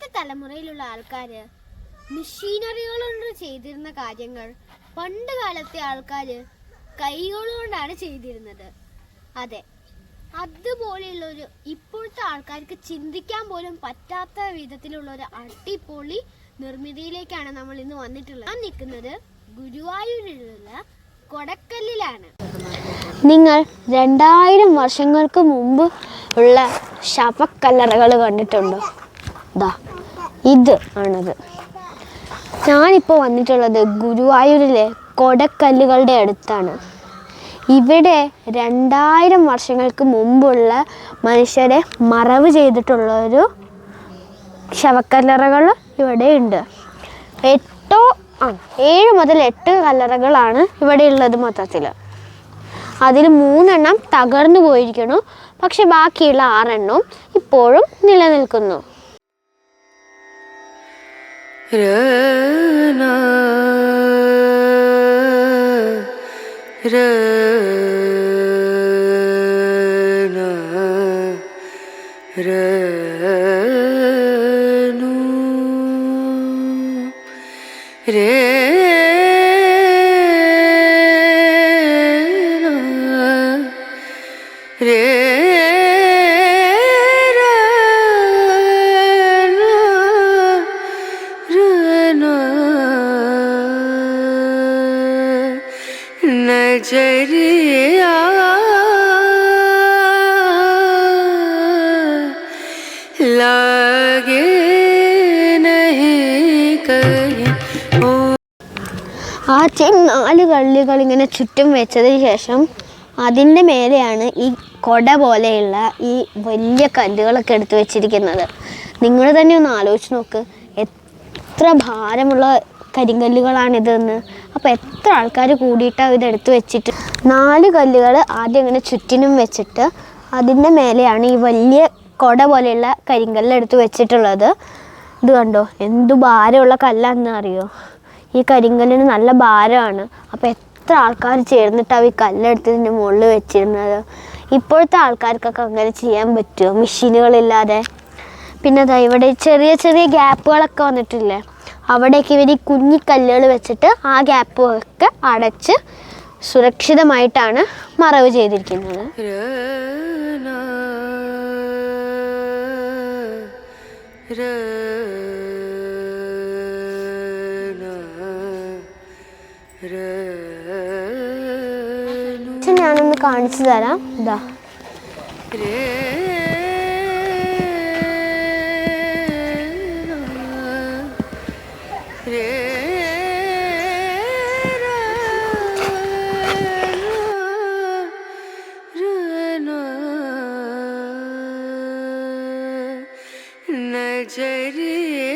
ഇന്നത്തെ തലമുറയിലുള്ള ആൾക്കാര് മെഷീനറികൾ കൊണ്ട് ചെയ്തിരുന്ന കാര്യങ്ങൾ പണ്ട് കാലത്തെ ആൾക്കാര് കൈകൊണ്ടുകൊണ്ടാണ് ചെയ്തിരുന്നത്. അതെ, അതുപോലെയുള്ളൊരു ഇപ്പോഴത്തെ ആൾക്കാർക്ക് ചിന്തിക്കാൻ പോലും പറ്റാത്ത വിധത്തിലുള്ള ഒരു അടിപൊളി നിർമ്മിതിയിലേക്കാണ് നമ്മൾ ഇന്ന് വന്നിട്ടുള്ളത്. ഞാൻ നിൽക്കുന്നത് ഗുരുവായൂരിലുള്ള കൊടക്കല്ലിലാണ്. നിങ്ങൾ 2000 വർഷങ്ങൾക്ക് മുമ്പ് ഉള്ള ശവക്കല്ലറകൾ കണ്ടിട്ടുണ്ടോ? ഇത് ആണത്. ഞാനിപ്പോൾ വന്നിട്ടുള്ളത് ഗുരുവായൂരിലെ കൊടക്കല്ലുകളുടെ അടുത്താണ്. ഇവിടെ 2000 വർഷങ്ങൾക്ക് മുമ്പുള്ള മനുഷ്യരെ മറവ് ചെയ്തിട്ടുള്ളൊരു ശവക്കല്ലറകൾ ഇവിടെ ഉണ്ട്. 7 മുതൽ 8 കല്ലറകളാണ് ഇവിടെ ഉള്ളത് മൊത്തത്തിൽ. അതിൽ 3 എണ്ണം തകർന്നു പോയിരിക്കുന്നു, പക്ഷെ ബാക്കിയുള്ള 6 എണ്ണവും ഇപ്പോഴും നിലനിൽക്കുന്നു. नजरिया लागे नहीं कहीं. ആദ്യം 4 കല്ലുകൾ ഇങ്ങനെ ചുറ്റും വെച്ചതിന് ശേഷം അതിൻ്റെ മേലെയാണ് ഈ കൊട പോലെയുള്ള ഈ വലിയ കല്ലുകളൊക്കെ എടുത്ത് വെച്ചിരിക്കുന്നത്. നിങ്ങൾ തന്നെ ഒന്ന് ആലോചിച്ച് നോക്ക്, എത്ര ഭാരമുള്ള കരിങ്കല്ലുകളാണിതെന്ന്. അപ്പോൾ എത്ര ആൾക്കാർ കൂടിയിട്ടാണ് ഇതെടുത്ത് വെച്ചിട്ട് 4 കല്ലുകൾ ആദ്യം ഇങ്ങനെ ചുറ്റിനും വെച്ചിട്ട് അതിൻ്റെ മേലെയാണ് ഈ വലിയ കൊട പോലെയുള്ള കരിങ്കല്ലെടുത്ത് വെച്ചിട്ടുള്ളത്. ഇത് കണ്ടോ, എന്തു ഭാരമുള്ള കല്ലാണെന്ന് അറിയോ? ഈ കരിങ്കല്ലിന് നല്ല ഭാരമാണ്. അപ്പോൾ എത്ര ആൾക്കാർ ചേർന്നിട്ടാണ് ഈ കല്ലെടുത്ത് ഇതിൻ്റെ മുകളിൽ വെച്ചിരുന്നത്. ഇപ്പോഴത്തെ ആൾക്കാർക്കൊക്കെ അങ്ങനെ ചെയ്യാൻ പറ്റുമോ മെഷീനുകളില്ലാതെ? പിന്നെ അതാ ഇവിടെ ചെറിയ ചെറിയ ഗ്യാപ്പുകളൊക്കെ വന്നിട്ടില്ലേ, അവിടേക്ക് ഇവർ ഈ കുഞ്ഞിക്കല്ലുകൾ വെച്ചിട്ട് ആ ഗ്യാപ്പൊക്കെ അടച്ച് സുരക്ഷിതമായിട്ടാണ് മറവ് ചെയ്തിരിക്കുന്നത്. ഞാനൊന്ന് കാണിച്ചു തരാം. ഇതാ नजरिया